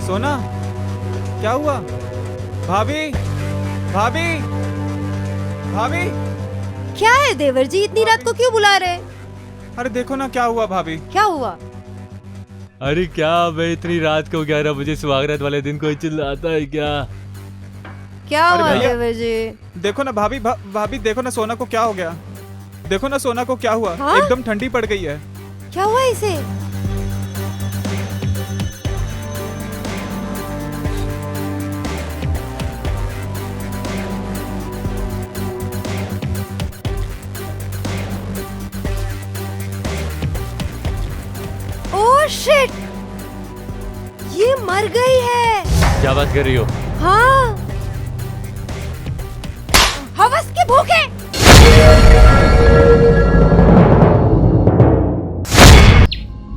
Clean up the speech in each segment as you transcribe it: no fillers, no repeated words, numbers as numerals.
सोना, क्या हुआ? भाभी, भाभी, भाभी। क्या है देवर जी, इतनी रात को क्यों बुला रहे? अरे देखो ना क्या हुआ भाभी। क्या हुआ? अरे क्या भाई, इतनी रात को 11 बजे सुहागरात वाले दिन कोई चिल्लाता है क्या? क्या अरे हुआ भैया, देवर जी? देखो ना भाभी, भाभी देखो ना सोना को क्या हो गया। देखो ना सोना को क्या हुआ। हाँ? एकदम ठंडी पड़ गई है। क्या हुआ इसे? Oh shit! ये मर गई है। क्या बात कर रही हो? हाँ, हवस के भूखे।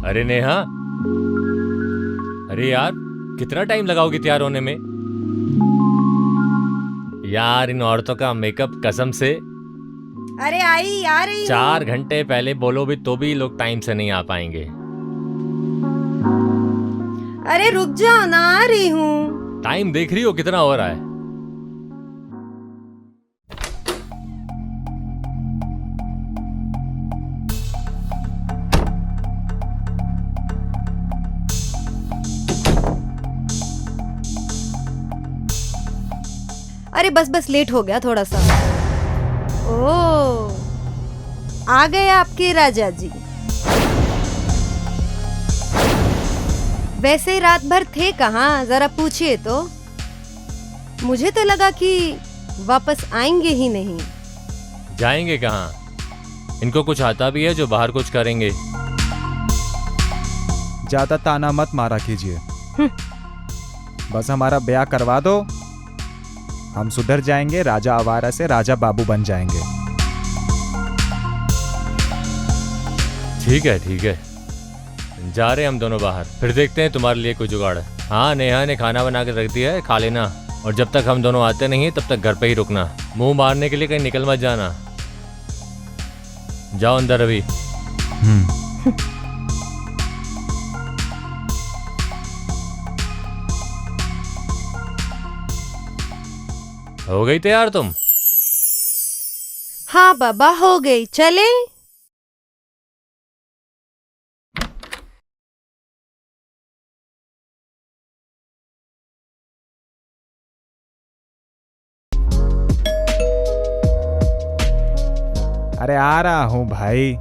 अरे नेहा, अरे यार कितना टाइम लगाओगी तैयार होने में? यार इन औरतों का मेकअप कसम से अरे आई आ रही हूँ। 4 घंटे पहले बोलो भी तो भी लोग टाइम से नहीं आ पाएंगे। अरे रुक जाओ ना, आ रही हूँ। टाइम देख रही हो कितना हो रहा है? अरे बस बस लेट हो गया थोड़ा सा। ओह, आ गए आपके राजा जी। वैसे रात भर थे कहाँ, जरा पूछिए तो। मुझे तो लगा कि वापस आएंगे ही नहीं। जाएंगे कहाँ? इनको कुछ आता भी है जो बाहर कुछ करेंगे? ज्यादा ताना मत मारा कीजिए। बस हमारा ब्याह करवा दो, हम सुधर जाएंगे। राजा आवारा से राजा बाबू बन जाएंगे। ठीक है ठीक है, जा रहे हैं हम दोनों बाहर, फिर देखते हैं तुम्हारे लिए कोई जुगाड़ है। हाँ, नेहा ने खाना बना के रख दिया है, खा लेना। और जब तक हम दोनों आते नहीं तब तक घर पे ही रुकना। मुंह मारने के लिए कहीं निकल मत जाना। जाओ अंदर अभी। हो गई तैयार तुम? हाँ बाबा, हो गई। चले? अरे आ रहा हूँ भाई।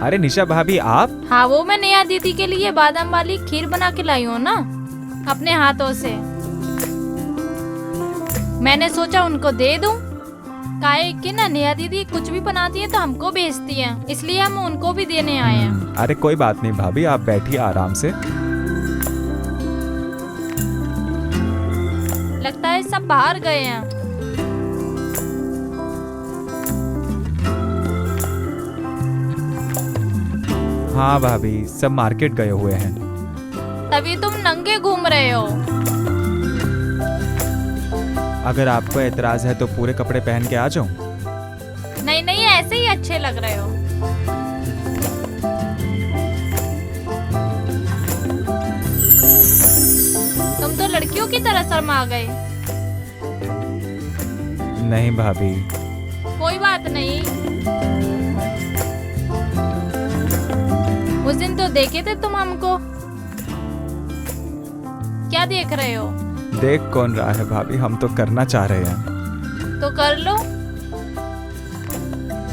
अरे निशा भाभी आप? हाँ, वो मैं नेहा दीदी के लिए बादाम वाली खीर बना के लाई हूँ ना, अपने हाथों से। मैंने सोचा उनको दे दूं। काहे कि ना नेहा दीदी कुछ भी बनाती है तो हमको भेजती है, इसलिए हम उनको भी देने आए हैं। अरे कोई बात नहीं भाभी, आप बैठिए आराम से। लगता है सब बाहर गए हैं। हाँ भाभी, सब मार्केट गए हुए हैं। तभी तुम नंगे घूम रहे हो। अगर आपको एतराज है तो पूरे कपड़े पहन के आ जाऊं? नहीं नहीं, ऐसे ही अच्छे लग रहे हो। तुम तो लड़कियों की तरह शर्मा गए। नहीं भाभी। कोई बात नहीं, उस दिन तो देखे थे तुम हमको। क्या देख रहे हो? देख कौन रहा है भाभी, हम तो करना चाह रहे हैं। तो कर लो।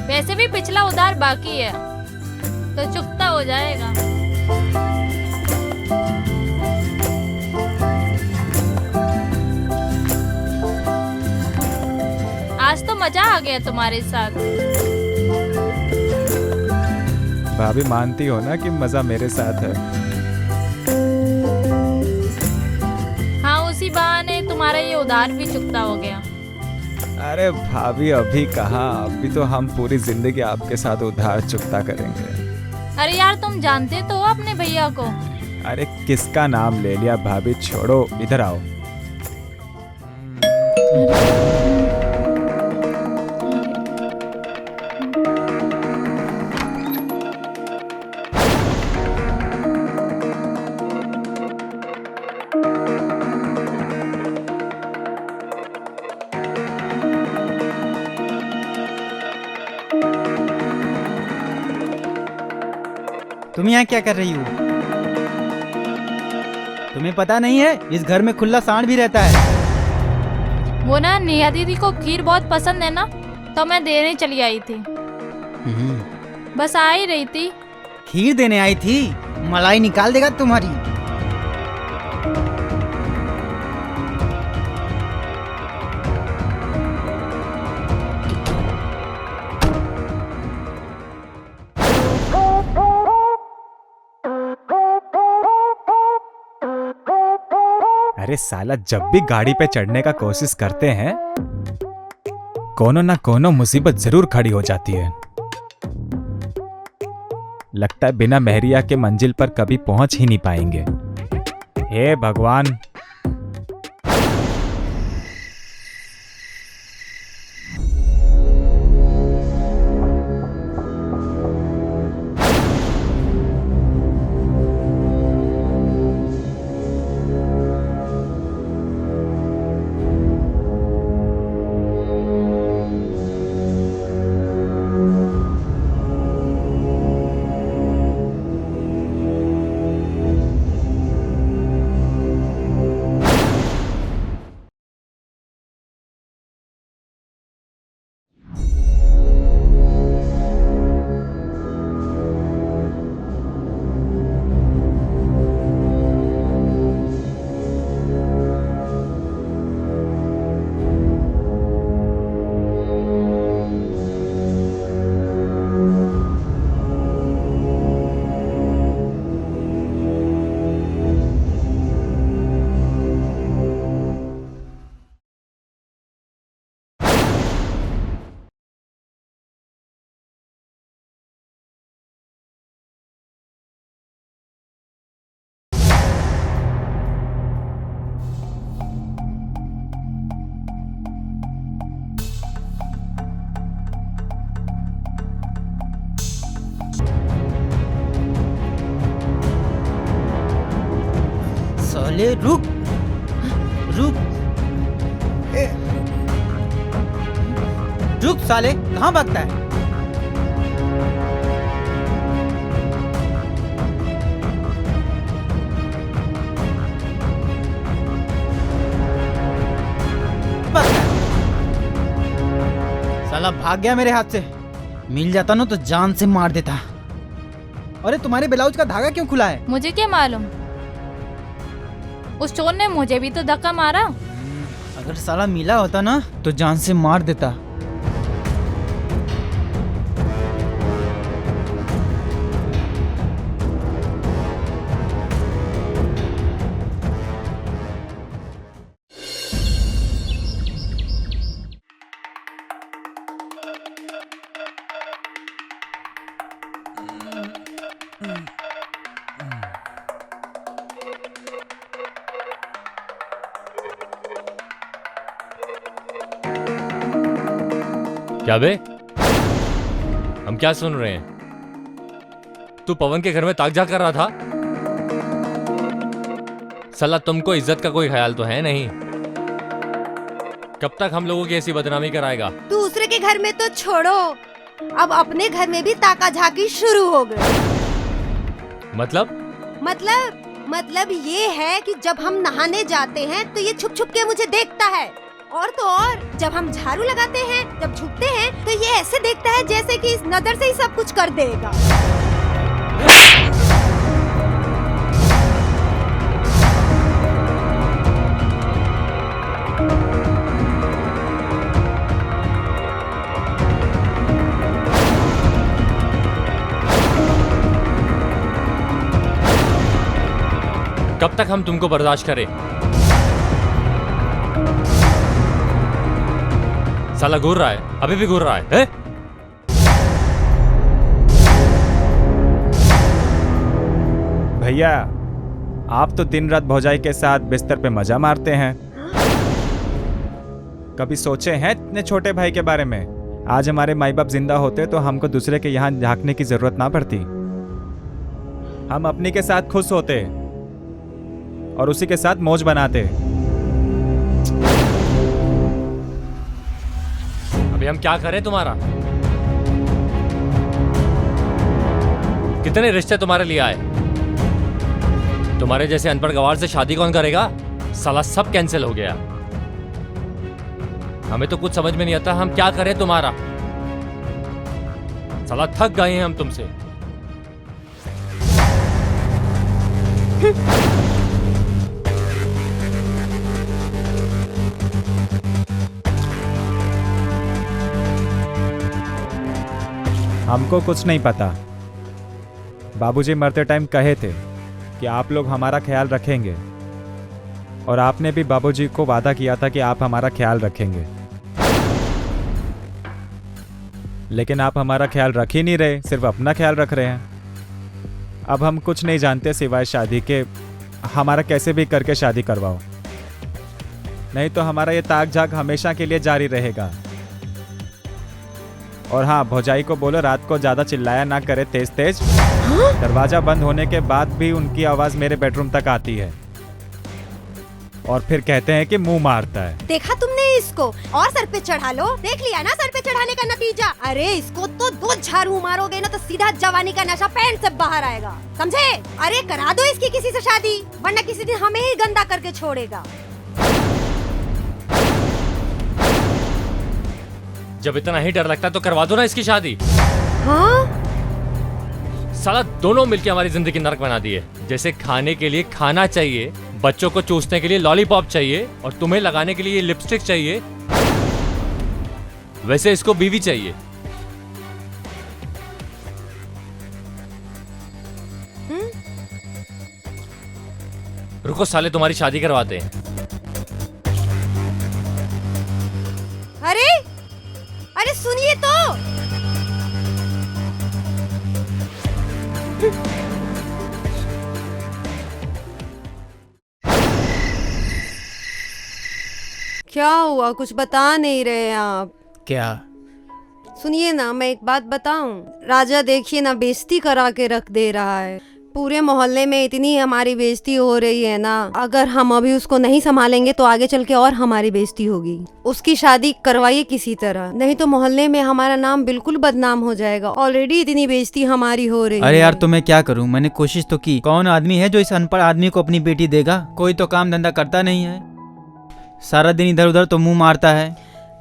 वैसे भी पिछला उधार बाकी है तो चुकता हो जाएगा। आज तो मजा आ गया तुम्हारे साथ। भाभी मानती हो ना कि मजा मेरे साथ है? हाँ, उसी बहाने तुम तुम्हारा ये उधार भी चुकता हो गया। अरे भाभी अभी कहाँ, अभी तो हम पूरी जिंदगी आपके साथ उधार चुकता करेंगे। अरे यार तुम जानते तो हो अपने भैया को। अरे किसका नाम ले लिया भाभी, छोड़ो, इधर आओ। तुम यहाँ क्या कर रही हो? तुम्हें पता नहीं है इस घर में खुला सांड भी रहता है। वो ना नेहा दीदी को खीर बहुत पसंद है ना, तो मैं देने चली आई थी। बस आ ही रही थी। खीर देने आई थी? मलाई निकाल देगा तुम्हारी। अरे साला, जब भी गाड़ी पे चढ़ने का कोशिश करते हैं कोनो ना कोनो मुसीबत जरूर खड़ी हो जाती है। लगता है बिना मेहरिया के मंजिल पर कभी पहुंच ही नहीं पाएंगे। हे भगवान। साले रुक रुक रुक साले, कहाँ भागता है? साला भाग गया मेरे हाथ से। मिल जाता ना तो जान से मार देता। अरे तुम्हारे ब्लाउज का धागा क्यों खुला है? मुझे क्या मालूम, उस चोर ने मुझे भी तो धक्का मारा। अगर साला मिला होता ना तो जान से मार देता। क्या बे, हम क्या सुन रहे हैं? तू पवन के घर में ताक झाक कर रहा था? साला तुमको इज्जत का कोई ख्याल तो है नहीं। कब तक हम लोगों की ऐसी बदनामी कराएगा? दूसरे के घर में तो छोड़ो, अब अपने घर में भी ताका झाकी शुरू हो गई। मतलब ये है कि जब हम नहाने जाते हैं तो ये छुप छुप के मुझे देखता है, और तो और जब हम झाड़ू लगाते हैं, जब झुकते हैं तो ये ऐसे देखता है जैसे कि इस नजर से ही सब कुछ कर देगा। कब तक हम तुमको बर्दाश्त करें? साला घूर रहा है, अभी भी घूर रहा है? भैया आप तो दिन रात भौजाई के साथ बिस्तर पे मजा मारते हैं। कभी सोचे हैं इतने छोटे भाई के बारे में? आज हमारे माई बाप जिंदा होते तो हमको दूसरे के यहाँ झांकने की जरूरत ना पड़ती। हम अपनी के साथ खुश होते और उसी के साथ मौज बनाते। अभी हम क्या करें तुम्हारा? कितने रिश्ते तुम्हारे लिए आए? तुम्हारे जैसे अनपढ़ गवार से शादी कौन करेगा? साला सब कैंसिल हो गया। हमें तो कुछ समझ में नहीं आता हम क्या करें तुम्हारा। साला थक गए हैं हम तुमसे। हमको कुछ नहीं पता। बाबूजी मरते टाइम कहे थे कि आप लोग हमारा ख्याल रखेंगे, और आपने भी बाबूजी को वादा किया था कि आप हमारा ख्याल रखेंगे, लेकिन आप हमारा ख्याल रख ही नहीं रहे, सिर्फ अपना ख्याल रख रहे हैं। अब हम कुछ नहीं जानते सिवाय शादी के। हमारा कैसे भी करके शादी करवाओ, नहीं तो हमारा ये ताक झाक हमेशा के लिए जारी रहेगा। और हाँ, भौजाई को बोलो रात को ज्यादा चिल्लाया ना करे तेज तेज। दरवाजा बंद होने के बाद भी उनकी आवाज मेरे बेडरूम तक आती है और फिर कहते हैं कि मुंह मारता है। देखा तुमने इसको? और सर पे चढ़ा लो। देख लिया ना सर पे चढ़ाने का नतीजा? अरे इसको तो 2 झाड़ू मारोगे ना तो सीधा जवानी का नशा पैंट से बाहर आएगा, समझे? अरे करा दो इसकी किसी से शादी, वरना किसी दिन हमें ही गंदा करके छोड़ेगा। जब इतना ही डर लगता है तो करवा दो ना इसकी शादी। हाँ? साला दोनों मिलके हमारी जिंदगी नरक बना दी है। जैसे खाने के लिए खाना चाहिए, बच्चों को चूसने के लिए लॉलीपॉप चाहिए, और तुम्हें लगाने के लिए ये लिपस्टिक चाहिए, वैसे इसको बीवी चाहिए। रुको साले, तुम्हारी शादी करवाते हैं। अरे अरे सुनिए तो। क्या हुआ? कुछ बता नहीं रहे आप। क्या? सुनिए ना, मैं एक बात बताऊं। राजा देखिए ना, बेइज्जती करा के रख दे रहा है। पूरे मोहल्ले में इतनी हमारी बेइज्जती हो रही है ना, अगर हम अभी उसको नहीं संभालेंगे तो आगे चल के और हमारी बेइज्जती होगी। उसकी शादी करवाइए किसी तरह, नहीं तो मोहल्ले में हमारा नाम बिल्कुल बदनाम हो जाएगा। ऑलरेडी इतनी बेइज्जती हमारी हो रही है। अरे यार, तो मैं क्या करूं? मैंने कोशिश तो की। कौन आदमी है जो इस अनपढ़ आदमी को अपनी बेटी देगा? कोई तो काम धंधा करता नहीं है, सारा दिन इधर उधर तो मुंह मारता है।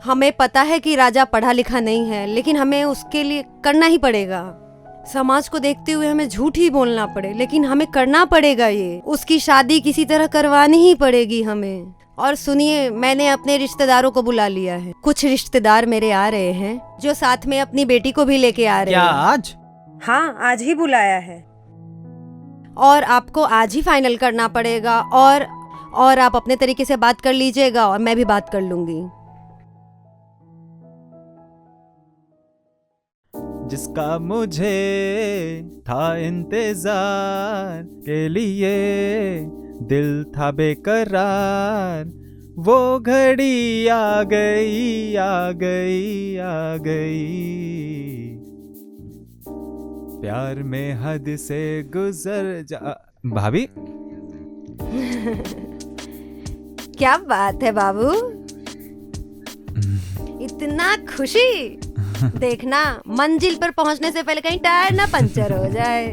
हमें पता है कि राजा पढ़ा लिखा नहीं है, लेकिन हमें उसके लिए करना ही पड़ेगा। समाज को देखते हुए हमें झूठ ही बोलना पड़े, लेकिन हमें करना पड़ेगा। ये उसकी शादी किसी तरह करवानी ही पड़ेगी हमें। और सुनिए, मैंने अपने रिश्तेदारों को बुला लिया है। कुछ रिश्तेदार मेरे आ रहे हैं जो साथ में अपनी बेटी को भी लेके आ रहे हैं। क्या आज? हाँ, आज ही बुलाया है। और आपको आज ही फाइनल करना पड़ेगा। और आप अपने तरीके से बात कर लीजिएगा और मैं भी बात कर लूंगी। जिसका मुझे था इंतजार के लिए, दिल था बेकरार, वो घड़ी आ गई आ गई आ गई। प्यार में हद से गुजर जा। भाभी क्या बात है बाबू, इतना खुशी। देखना, मंजिल पर पहुंचने से पहले कहीं टायर ना पंचर हो जाए।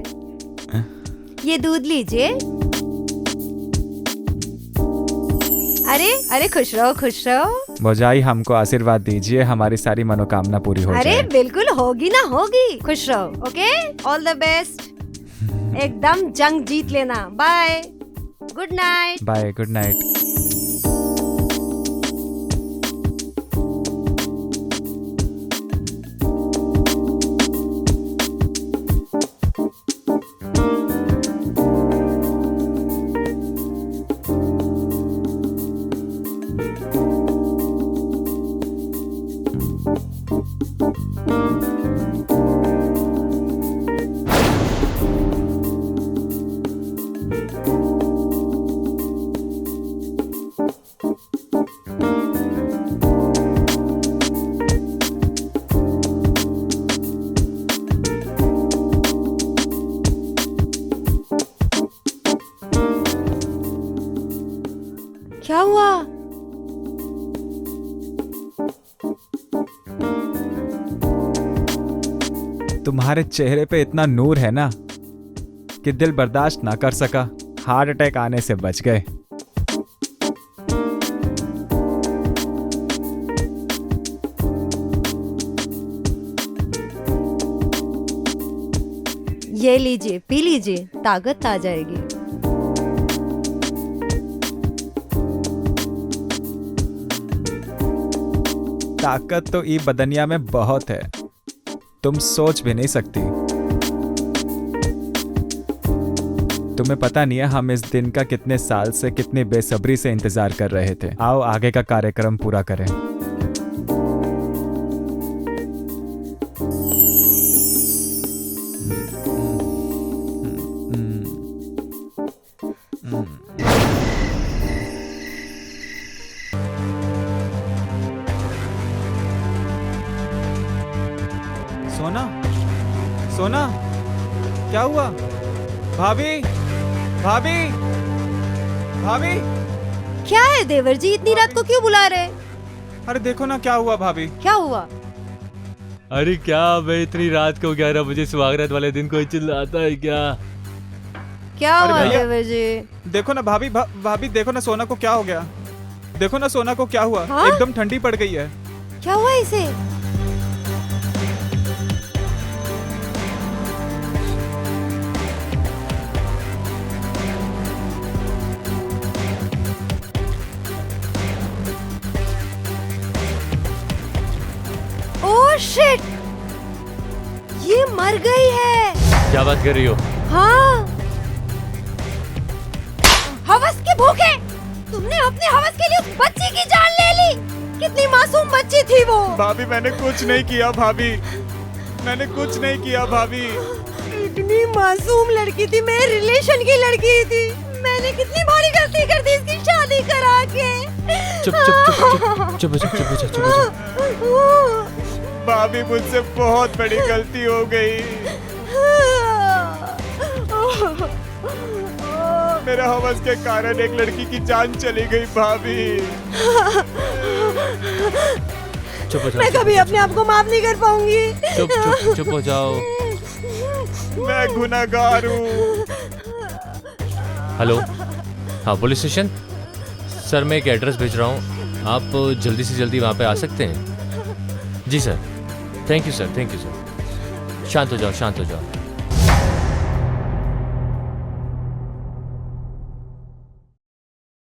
ये दूध लीजिए। अरे अरे, खुश रहो खुश रहो। भौजाई हमको आशीर्वाद दीजिए, हमारी सारी मनोकामना पूरी हो अरे जाए। बिल्कुल होगी ना होगी। खुश रहो। Okay, all the best. एकदम जंग जीत लेना। Bye, good night. Bye, good night. क्या हुआ? तुम्हारे चेहरे पे इतना नूर है ना कि दिल बर्दाश्त ना कर सका, हार्ट अटैक आने से बच गए। ये लीजिए, पी लीजिए, ताकत आ जाएगी। ताकत तो ई बदनिया में बहुत है, तुम सोच भी नहीं सकती। तुम्हें पता नहीं है हम इस दिन का कितने साल से, कितनी बेसब्री से इंतजार कर रहे थे। आओ आगे का कार्यक्रम पूरा करें। सोना, सोना, क्या हुआ? भाभी, भाभी, भाभी। क्या है देवर जी, इतनी रात को क्यों बुला रहे? अरे देखो ना क्या हुआ भाभी। क्या हुआ? अरे क्या भाई, इतनी रात को 11 बजे सुहागरात वाले दिन कोई चिल्लाता है क्या? क्या अरे हुआ भैया। देवर जी? देखो ना भाभी, भाभी देखो ना सोना को क्या हो गया। देखो ना सोना को क्या हुआ। हाँ? एकदम ठंडी पड़ गई है। क्या हुआ इसे? Oh shit! ये मर गई है। क्या बात कर रही हो? हाँ, हवस के भूखे तुमने अपने हवस के लिए उस बच्ची की जान ले ली। कितनी मासूम बच्ची थी वो। भाभी मैंने कुछ नहीं किया भाभी, मैंने कुछ नहीं किया भाभी। इतनी मासूम लड़की थी, मेरे रिलेशन की लड़की थी। मैंने कितनी बड़ी गलती कर दी इसकी शादी करा के। चुप चुप चुप चुप चुप चुप चुप चुप चुप। भाभी मुझसे बहुत बड़ी गलती हो गई। मेरे हवस के कारण एक लड़की की जान चली गई भाभी। चुप हो जाओ, मैं चुप कभी हो अपने आप को माफ नहीं कर पाऊंगी। चुप चुप चुप हो जाओ। मैं गुनहगार हूँ। हेलो, हाँ पुलिस स्टेशन। सर मैं एक एड्रेस भेज रहा हूँ, आप जल्दी से जल्दी वहाँ पे आ सकते हैं? जी sir. Thank you sir, thank you sir. शांत हो जाओ, शांत हो जाओ।